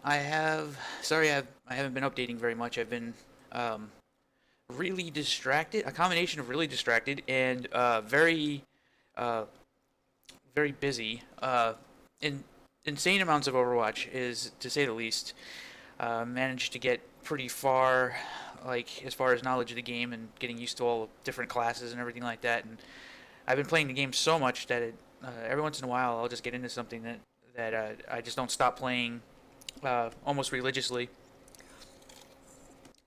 I haven't been updating very much. I've been um, really distracted, a combination of really distracted and uh, very busy. In insane amounts of Overwatch is, to say the least. Managed to get pretty far, like as far as knowledge of the game and getting used to all the different classes and everything like that. And I've been playing the game so much that every once in a while I'll just get into something that I just don't stop playing almost religiously.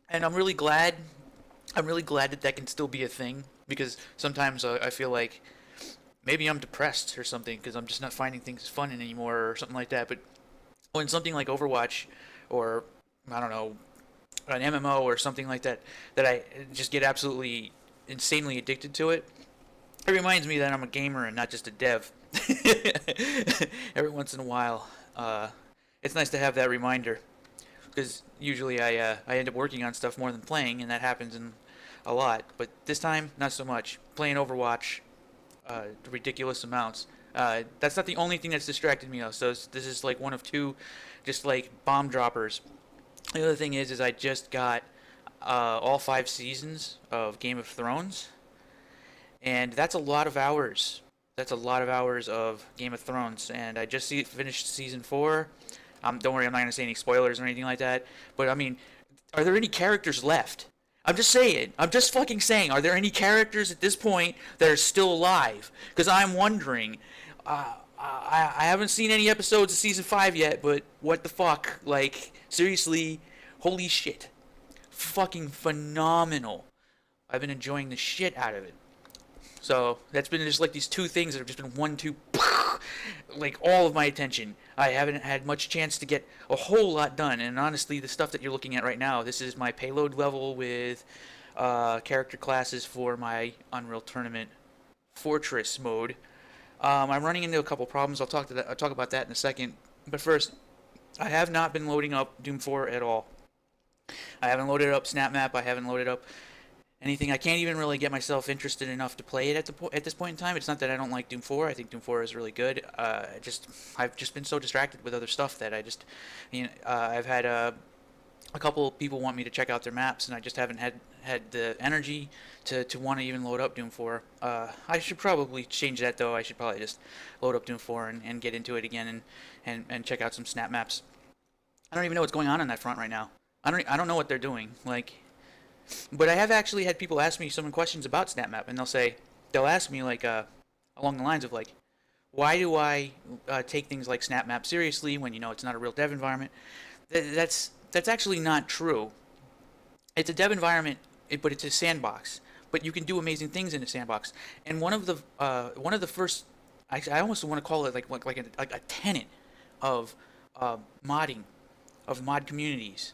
And I'm really glad. I'm really glad that that can still be a thing because sometimes I feel like maybe I'm depressed or something because I'm just not finding things fun anymore or something like that. But when something like Overwatch or I don't know, an MMO or something like that that I just get absolutely insanely addicted to it, it reminds me that I'm a gamer and not just a dev. Every once in a while, it's nice to have that reminder because usually I end up working on stuff more than playing, and that happens in a lot. But this time, not so much. Playing Overwatch, ridiculous amounts. That's not the only thing that's distracted me though. So this is like one of two, just like bomb droppers. The other thing is I just got all 5 seasons of Game of Thrones, and that's a lot of hours. That's a lot of hours of Game of Thrones, and I just finished season 4. Don't worry, I'm not gonna say any spoilers or anything like that. But I mean, are there any characters left? I'm just saying. I'm just fucking saying. Are there any characters at this point that are still alive? Because I'm wondering. I haven't seen any episodes of season 5 yet, but what the fuck? Like, seriously, holy shit. Fucking phenomenal. I've been enjoying the shit out of it. So that's been just like these two things that have just been one, two, like all of my attention. I haven't had much chance to get a whole lot done, and honestly, the stuff that you're looking at right now, this is my payload level with character classes for my Unreal Tournament Fortress mode. I'm running into a couple problems. I'll talk about that in a second. But first, I have not been loading up Doom 4 at all. I haven't loaded up Snapmap. I haven't loaded up anything. I can't even really get myself interested enough to play it at this point in time. It's not that I don't like Doom 4. I think Doom 4 is really good. I've just been so distracted with other stuff that I've had a couple of people want me to check out their maps, and I just haven't had the energy to want to even load up Doom 4. I should probably change that though. I should probably just load up Doom 4 and get into it again and check out some snap maps. I don't even know what's going on that front right now. I don't know what they're doing. Like, but I have actually had people ask me some questions about Snapmap, and they'll ask me like along the lines of like, why do I take things like Snapmap seriously when it's not a real dev environment? That's actually not true. It's a dev environment, but it's a sandbox. But you can do amazing things in a sandbox. And one of the first, I almost want to call it like a tenet of modding, of mod communities,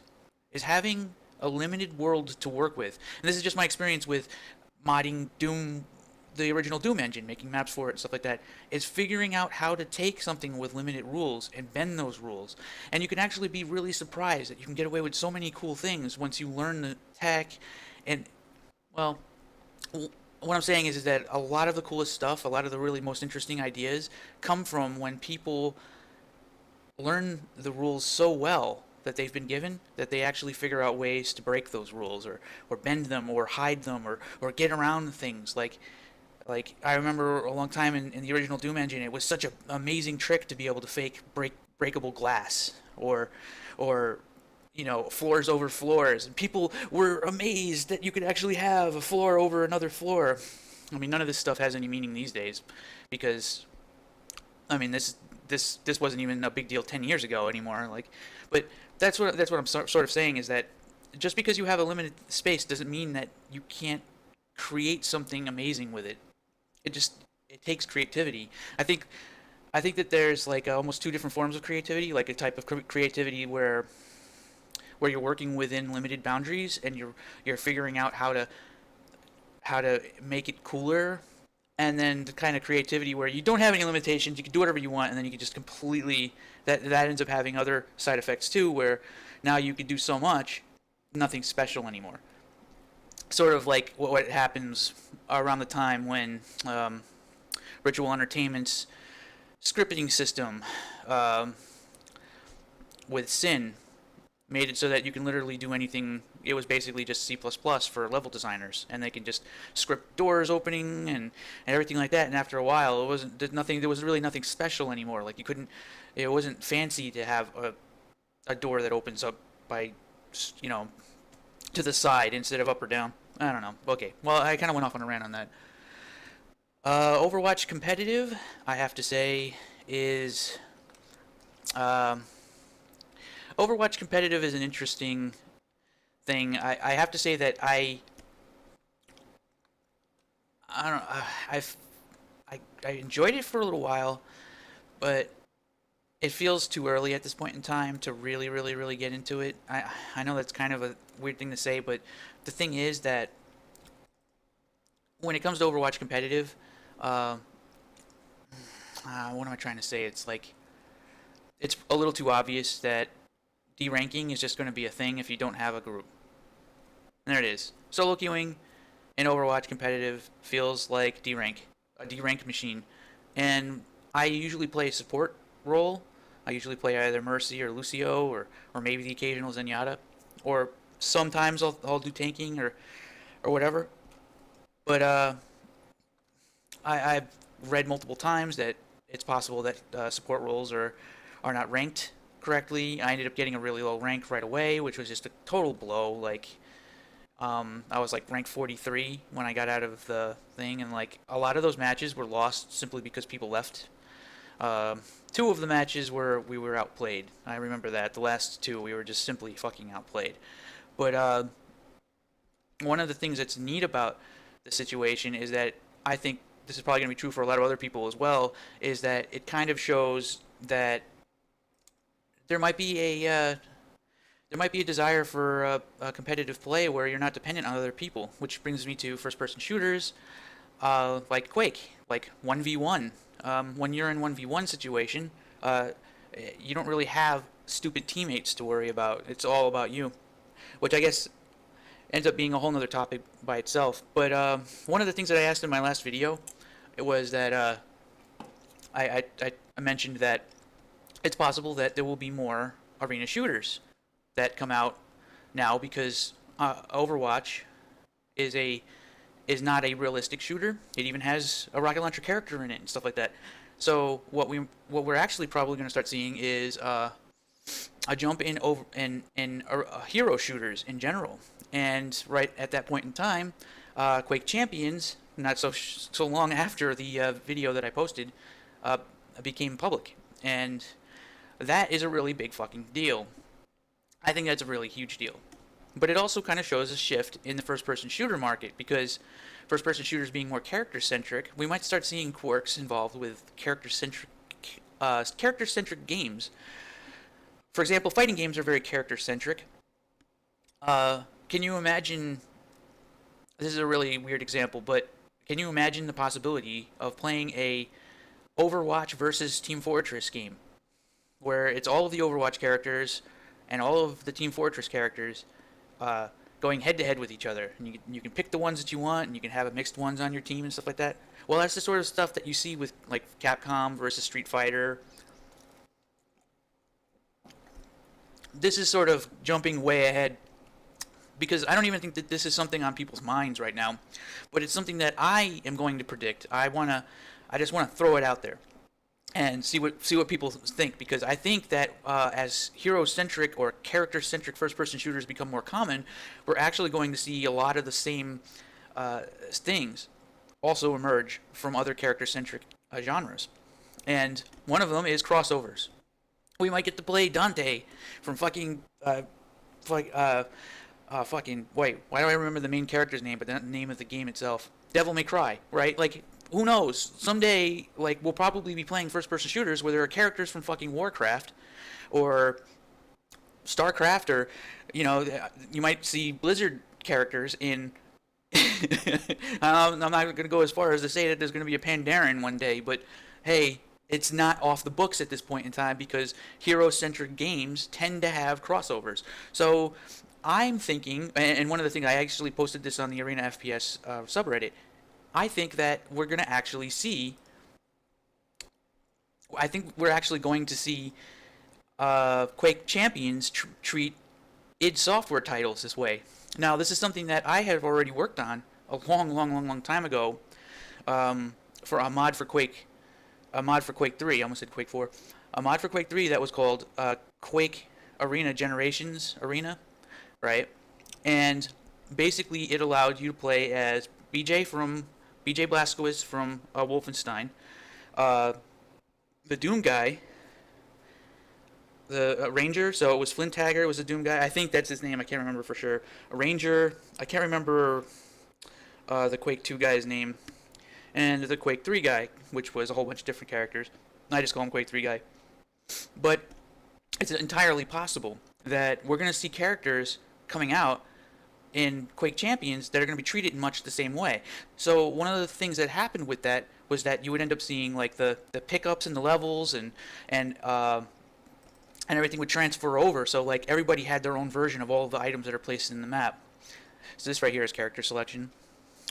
is having a limited world to work with. And this is just my experience with modding Doom, the original Doom engine, making maps for it and stuff like that, is figuring out how to take something with limited rules and bend those rules. And you can actually be really surprised that you can get away with so many cool things once you learn the tech. And, well, what I'm saying is that a lot of the coolest stuff, a lot of the really most interesting ideas come from when people learn the rules so well that they've been given that they actually figure out ways to break those rules or bend them or hide them or get around things like I remember a long time in the original Doom engine, it was such an amazing trick to be able to fake breakable glass or floors over floors, and people were amazed that you could actually have a floor over another floor. I mean, none of this stuff has any meaning these days because I mean this wasn't even a big deal 10 years ago anymore. Like, but that's what I'm sort of saying is that just because you have a limited space doesn't mean that you can't create something amazing with it. It takes creativity. I think that there's like almost two different forms of creativity, like a type of creativity where you're working within limited boundaries and you're figuring out how to make it cooler, and then the kind of creativity where you don't have any limitations, you can do whatever you want, and then you can just completely that ends up having other side effects too, where now you can do so much, nothing special anymore. Sort of like what happens around the time when Ritual Entertainment's scripting system um, with Sin made it so that you can literally do anything. It was basically just C++ for level designers, and they can just script doors opening and everything like that. And after a while, it wasn't did nothing. There was really nothing special anymore. Like you couldn't. It wasn't fancy to have a door that opens up by, you know, to the side instead of up or down. I don't know. Okay. Well, I kind of went off on a rant on that. Overwatch competitive, I have to say, is um, Overwatch competitive is an interesting thing. I have to say that I don't I enjoyed it for a little while, but it feels too early at this point in time to really get into it. I know that's kind of a weird thing to say, but the thing is that when it comes to Overwatch competitive, uh, what am I trying to say? It's like it's a little too obvious that deranking is just going to be a thing if you don't have a group. And there it is. Solo queuing in Overwatch competitive feels like a derank machine. And I usually play support role. I usually play either Mercy or Lucio or maybe the occasional Zenyatta. Or sometimes I'll do tanking or whatever. But I've read multiple times that it's possible that support roles are not ranked correctly. I ended up getting a really low rank right away, which was just a total blow. Like, I was like rank 43 when I got out of the thing, and like a lot of those matches were lost simply because people left. Two of the matches were we were outplayed. I remember that. The last two we were just simply fucking outplayed. But one of the things that's neat about the situation is that I think this is probably going to be true for a lot of other people as well, is that it kind of shows that there might be a desire for a competitive play where you're not dependent on other people, which brings me to first-person shooters, like Quake, like 1v1. When you're in 1v1 situation, you don't really have stupid teammates to worry about. It's all about you, which I guess ends up being a whole nother topic by itself. But one of the things that I asked in my last video, it was that I mentioned that it's possible that there will be more arena shooters that come out now because Overwatch is not a realistic shooter. It even has a rocket launcher character in it and stuff like that. So what we're actually probably going to start seeing is a jump in hero shooters in general. And right at that point in time, Quake Champions, not so long after the video that I posted, became public, and that is a really big fucking deal. I think that's a really huge deal. But it also kind of shows a shift in the first-person shooter market, because first-person shooters being more character-centric, we might start seeing quirks involved with character-centric games. For example, fighting games are very character-centric. Can you imagine? This is a really weird example, but can you imagine the possibility of playing a Overwatch versus Team Fortress game, where it's all of the Overwatch characters and all of the Team Fortress characters going head to head with each other, and you can pick the ones that you want, and you can have mixed ones on your team and stuff like that. Well, that's the sort of stuff that you see with like Capcom versus Street Fighter. This is sort of jumping way ahead, because I don't even think that this is something on people's minds right now, but it's something that I am going to predict. I just want to throw it out there and see what people think, because I think that as hero-centric or character-centric first-person shooters become more common, we're actually going to see a lot of the same things also emerge from other character-centric genres. And one of them is crossovers. We might get to play Dante from fucking wait, why do I remember the main character's name but not the name of the game itself? Devil May Cry, right? Like, who knows? Someday, like, we'll probably be playing first-person shooters where there are characters from fucking Warcraft or StarCraft, or, you know, you might see Blizzard characters in... I'm not going to go as far as to say that there's going to be a Pandaren one day, but hey, it's not off the books at this point in time, because hero-centric games tend to have crossovers. So I'm thinking, and one of the things, I actually posted this on the Arena FPS subreddit, I think that we're going to actually see, I think we're actually going to see Quake Champions treat id Software titles this way. Now, this is something that I have already worked on a long time ago, for a mod for Quake 3. I almost said Quake 4. A mod for Quake 3 that was called Quake Arena Generations Arena, right? And basically, it allowed you to play as BJ Blazkowicz from Wolfenstein, uh, the Doom guy, the Ranger. So it was Flint Tagger was the Doom guy. I think that's his name. I can't remember for sure. A Ranger. I can't remember the Quake 2 guy's name, and the Quake 3 guy, which was a whole bunch of different characters. I just call him Quake 3 guy. But it's entirely possible that we're going to see characters coming out in Quake Champions that are going to be treated in much the same way. So one of the things that happened with that was that you would end up seeing like the pickups and the levels and everything would transfer over. So like everybody had their own version of all of the items that are placed in the map. So this right here is character selection.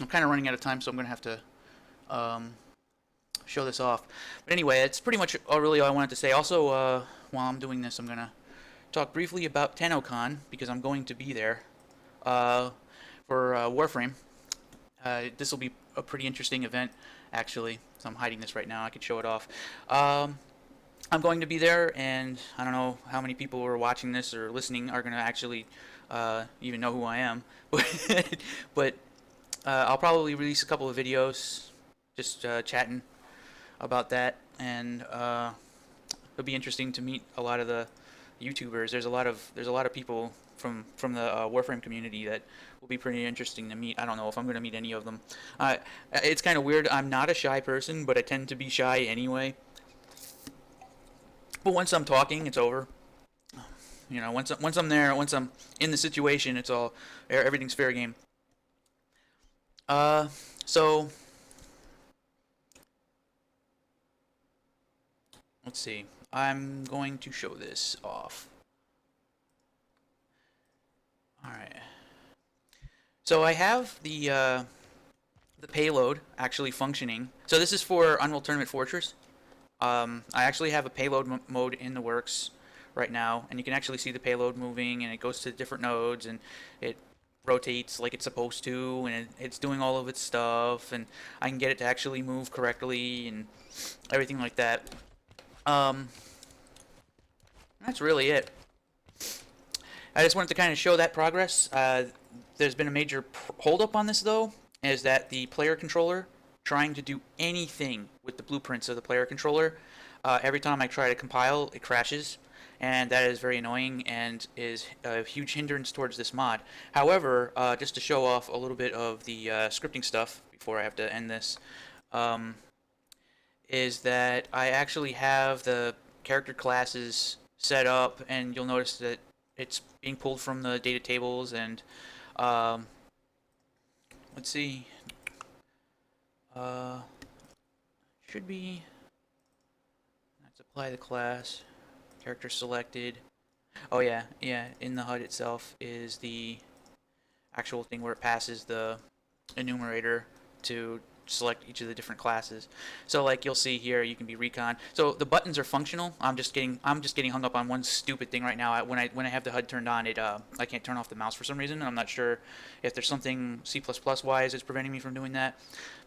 I'm kind of running out of time, so I'm going to have to show this off. But anyway, it's pretty much really all I wanted to say. Also, while I'm doing this, I'm going to talk briefly about TennoCon, because I'm going to be there for Warframe. This will be a pretty interesting event, actually. So I'm hiding this right now. I could show it off. I'm going to be there, and I don't know how many people who are watching this or listening are going to actually even know who I am. But I'll probably release a couple of videos just chatting about that, and it'll be interesting to meet a lot of the YouTubers. There's a lot of people from the Warframe community that will be pretty interesting to meet. I don't know if I'm going to meet any of them. It's kind of weird. I'm not a shy person, but I tend to be shy anyway. But once I'm talking, it's over. You know, once I'm there, once I'm in the situation, it's all everything's fair game. So let's see. I'm going to show this off. All right. So I have the payload actually functioning. So this is for Unreal Tournament Fortress. I actually have a payload mode in the works right now, and you can actually see the payload moving, and it goes to different nodes, and it rotates like it's supposed to, and it's doing all of its stuff, and I can get it to actually move correctly and everything like that. That's really it. I just wanted to kind of show that progress. There's been a major holdup on this, though, is that the player controller trying to do anything with the blueprints of the player controller, every time I try to compile, it crashes, and that is very annoying and is a huge hindrance towards this mod. However, just to show off a little bit of the scripting stuff before I have to end this, is that I actually have the character classes set up, and you'll notice that it's being pulled from the data tables, and let's see, should be, let's apply the class, character selected. Oh yeah, in the HUD itself is the actual thing where it passes the enumerator to select each of the different classes. So like you'll see here, you can be recon. So the buttons are functional. I'm just getting hung up on one stupid thing right now. When I have the HUD turned on, I can't turn off the mouse for some reason. I'm not sure if there's something C++ wise that's preventing me from doing that.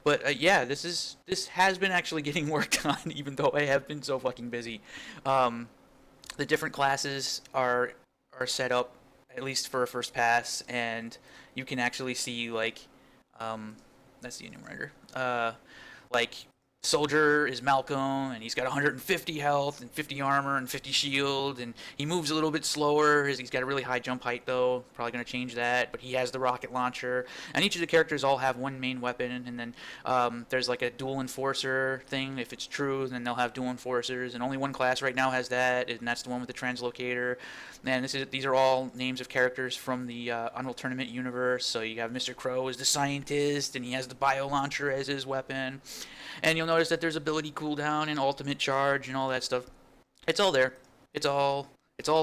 But yeah, this has been actually getting worked on, even though I have been so fucking busy. The different classes are set up at least for a first pass, and you can actually see like that's the enumerator. Like Soldier is Malcolm, and he's got 150 health and 50 armor and 50 shield, and he moves a little bit slower. He's got a really high jump height, though. Probably going to change that, but he has the rocket launcher. And each of the characters all have one main weapon, and then there's like a dual enforcer thing. If it's true, then they'll have dual enforcers, and only one class right now has that, and that's the one with the translocator. And these are all names of characters from the Unreal Tournament universe. So you have Mr. Crow as the scientist, and he has the bio launcher as his weapon. And you'll notice that there's ability cooldown and ultimate charge and all that stuff. It's all there. It's all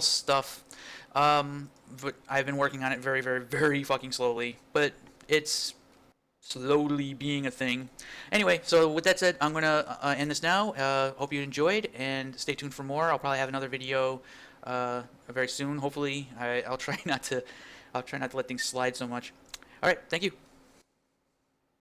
stuff. But I've been working on it very, very, very fucking slowly. But it's slowly being a thing. Anyway, so with that said, I'm gonna end this now. Hope you enjoyed, and stay tuned for more. I'll probably have another video very soon. Hopefully, I'll try not to let things slide so much. All right, thank you.